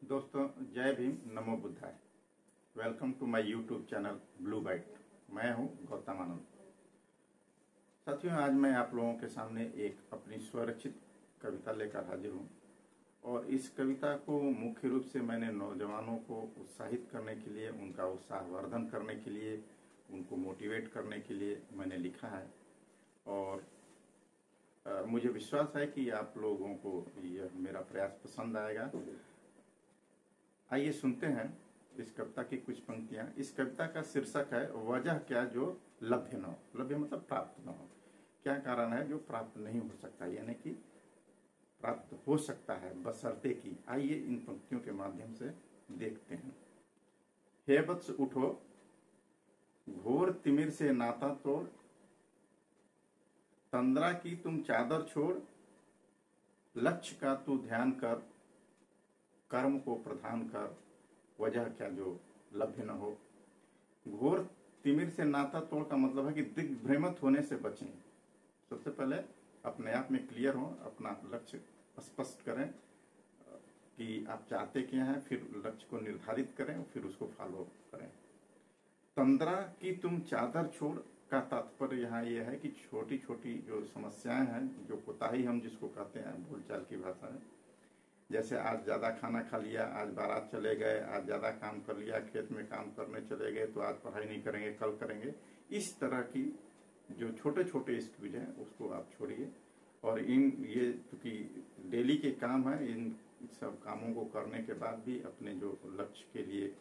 दोस्तों, जय भीम, नमो बुद्धाय। Welcome to my YouTube channel Blue Byte. मैं हूं गौतम आनंद। साथियों, आज मैं आप लोगों के सामने एक अपनी स्वरचित कविता लेकर हाजिर हूं और इस कविता को मुख्य रूप से मैंने नौजवानों को उत्साहित करने के लिए, उनका उत्साहवर्धन करने के लिए, उनको मोटिवेट करने के लिए मैंने लिखा है। और मुझे विश्वास है कि आप लोगों को यह मेरा प्रयास पसंद आएगा। आइए सुनते हैं इस कविता की कुछ पंक्तियां। इस कविता का शीर्षक है वजह क्या जो लभ्य न हो। लभ्य मतलब प्राप्त न हो। क्या कारण है जो प्राप्त नहीं हो सकता, यानी कि प्राप्त हो सकता है बशर्ते कि। आइए इन पंक्तियों के माध्यम से देखते हैं। हे वत्स उठो, घोर तिमिर से नाता तोड़, तंद्रा की तुम चादर छोड़, लक्ष्य का तू ध्यान कर, कर्म को प्रधान कर, वजह क्या जो लभ्य न हो। घोर तिमिर से नाता तोड़ का मतलब है कि दिग्भ्रमित होने से बचें। सबसे पहले अपने आप में क्लियर हो, अपना लक्ष्य स्पष्ट करें कि आप चाहते क्या हैं, फिर लक्ष्य को निर्धारित करें, फिर उसको फॉलो करें। तंद्रा की तुम चादर छोड़ का तात्पर्य यहाँ यह है कि छोटी छोटी जो समस्याएं हैं, जो कोताही हम जिसको कहते हैं बोलचाल की भाषा में, जैसे आज ज्यादा खाना खा लिया, आज बारात चले गए, आज ज्यादा काम कर लिया, खेत में काम करने चले गए, तो आज पढ़ाई नहीं करेंगे, कल करेंगे। इस तरह की जो छोटे छोटे एक्सक्यूज हैं उसको आप छोड़िए और ये क्योंकि डेली के काम है, इन सब कामों को करने के बाद भी अपने जो लक्ष्य के लिए,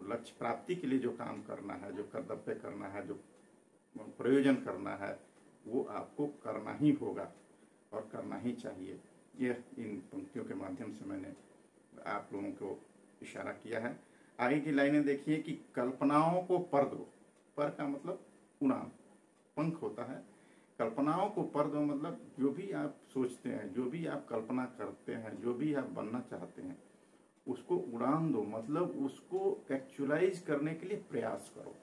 लक्ष्य प्राप्ति के लिए जो काम करना है, जो कर्तव्य करना है, जो प्रयोजन करना है, वो आपको करना ही होगा और करना ही चाहिए। यह इन पंक्तियों के माध्यम से मैंने आप लोगों को इशारा किया है। आगे की लाइनें देखिए कि कल्पनाओं को पर दो। पर का मतलब उड़ान, पंख होता है। कल्पनाओं को पर दो मतलब जो भी आप सोचते हैं, जो भी आप कल्पना करते हैं, जो भी आप बनना चाहते हैं, उसको उड़ान दो, मतलब उसको एक्चुअलाइज करने के लिए प्रयास करो।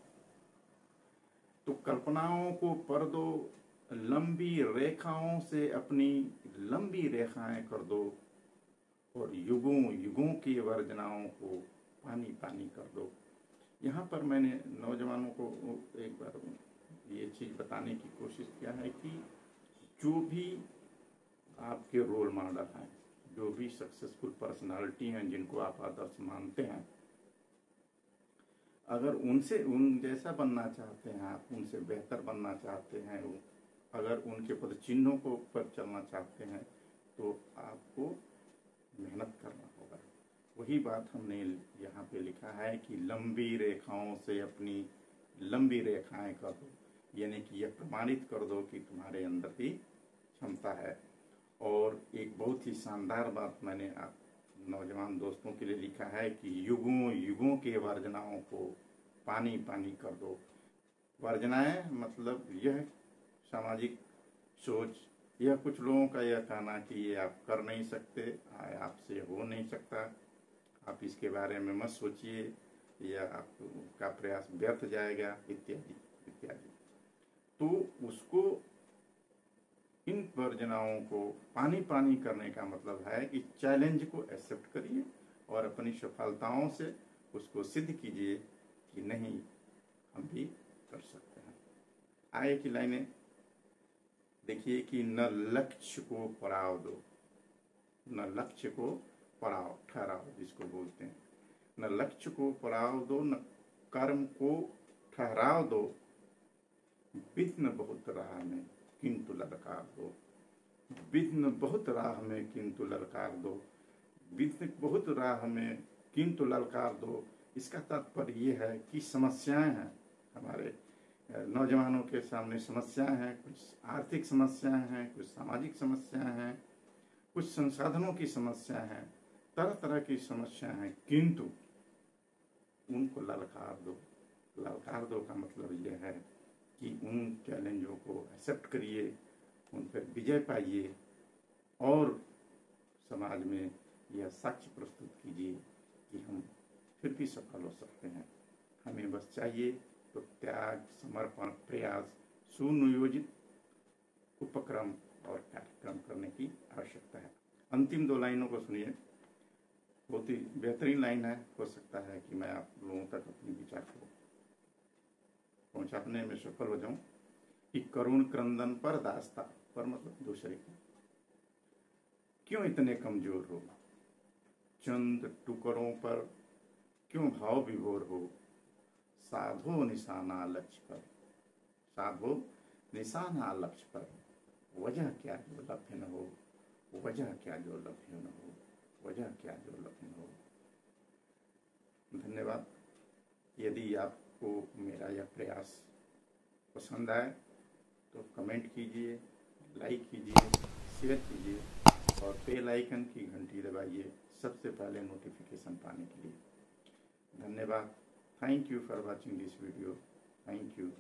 तो कल्पनाओं को पर दो, लंबी रेखाओं से अपनी लंबी रेखाएं कर दो और युगों युगों की वर्जनाओं को पानी पानी कर दो। यहाँ पर मैंने नौजवानों को एक बार ये चीज बताने की कोशिश किया है कि जो भी आपके रोल मॉडल हैं, जो भी सक्सेसफुल पर्सनालिटी हैं जिनको आप आदर्श मानते हैं, अगर उनसे उन जैसा बनना चाहते हैं, आप उनसे बेहतर बनना चाहते हैं, अगर उनके पद चिन्हों को पर चलना चाहते हैं, तो आपको मेहनत करना होगा। वही बात हमने यहाँ पे लिखा है कि लंबी रेखाओं से अपनी लंबी रेखाएं कर दो, यानी कि यह प्रमाणित कर दो कि तुम्हारे अंदर भी क्षमता है। और एक बहुत ही शानदार बात मैंने आप नौजवान दोस्तों के लिए लिखा है कि युगों युगों के वर्जनाओं को पानी पानी कर दो। वर्जनाएं मतलब यह सामाजिक सोच, यह कुछ लोगों का यह कहना कि ये आप कर नहीं सकते, आपसे हो नहीं सकता, आप इसके बारे में मत सोचिए, या आपका प्रयास व्यर्थ जाएगा, इत्यादि इत्यादि। तो उसको, इन वर्जनाओं को पानी पानी करने का मतलब है कि चैलेंज को एक्सेप्ट करिए और अपनी सफलताओं से उसको सिद्ध कीजिए कि नहीं, हम भी कर सकते हैं। आगे की लाइनें देखिए कि न लक्ष्य को पड़ाव दो, न लक्ष्य को पड़ाव ठहराओ जिसको बोलते हैं, न लक्ष्य को पड़ाव दो, न कर्म को ठहराव दो, विघ्न बहुत राह में किंतु ललकार दो। विघ्न बहुत राह में किंतु ललकार दो, विघ्न बहुत राह में किंतु ललकार दो। इसका तात्पर्य ये है कि समस्याएं हैं, हमारे नौजवानों के सामने समस्याएं हैं, कुछ आर्थिक समस्याएं हैं, कुछ सामाजिक समस्याएं हैं, कुछ संसाधनों की समस्याएं हैं, तरह तरह की समस्याएं हैं, किंतु उनको ललकार दो। ललकार दो का मतलब यह है कि उन चैलेंजों को एक्सेप्ट करिए, उन पर विजय पाइए और समाज में यह साक्ष्य प्रस्तुत कीजिए कि हम फिर भी सफल हो सकते हैं। हमें बस चाहिए तो त्याग, समर्पण, प्रयास, सुनियोजित उपक्रम और कार्यक्रम करने की आवश्यकता है। अंतिम दो लाइनों को सुनिए। बहुत ही बेहतरीन लाइन है। हो सकता है कि मैं आप लोगों तक अपने विचार को पहुंचाने में सफल हो जाऊं। कि करुण क्रंदन पर दास्ता पर मतलब दूसरे की, क्यों इतने कमजोर हो, चंद टुकड़ों पर क्यों भाव विभोर हो, साधो निशाना लक्ष्य पर, साधो निशाना लक्ष्य पर, वजह क्या जो लभ्य न हो, वजह क्या जो लभ्य न हो, वजह क्या जो लभ्य न हो। धन्यवाद। यदि आपको मेरा यह प्रयास पसंद आए तो कमेंट कीजिए, लाइक कीजिए, शेयर कीजिए और बेल आइकन की घंटी दबाइए सबसे पहले नोटिफिकेशन पाने के लिए। धन्यवाद। Thank you for watching this video. Thank you.